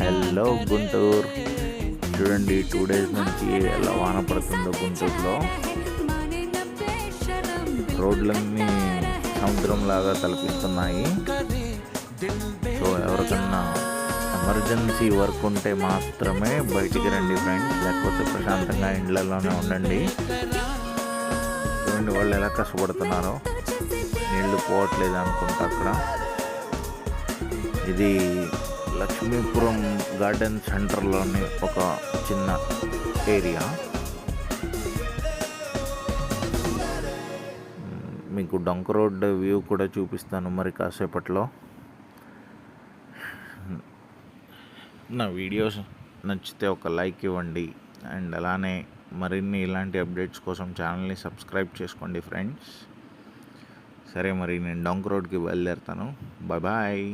Hello Guntur. చూడండి 2 days నుంచి ఎలా వాన పడుతుందో గుంటూరులో. రోడ్లన్నీ సముద్రంలాగా తలపిస్తున్నాయి. సో ఎవరికన్నా ఎమర్జెన్సీ వర్క్ ఉంటే మాత్రమే బయటికి రండి ఫ్రెండ్స్, లేకపోతే ప్రశాంతంగా ఇండ్లలోనే ఉండండి. చూడండి వాళ్ళు ఎలా కష్టపడుతున్నారో. నీళ్లు పోవట్లేదు అనుకుంటా అక్కడ. ఇది లక్ష్మీపురం గార్డెన్ సెంటర్లోని ఒక చిన్న ఏరియా. మీకు డొంక రోడ్ వ్యూ కూడా చూపిస్తాను మరి కాసేపట్లో. నా వీడియోస్ నచ్చితే ఒక లైక్ ఇవ్వండి, అండ్ అలానే మరిన్ని ఇలాంటి అప్డేట్స్ కోసం ఛానల్ని సబ్స్క్రైబ్ చేసుకోండి ఫ్రెండ్స్. సరే మరి నేను డొంక రోడ్కి బయలుదేరుతాను. Bye bye.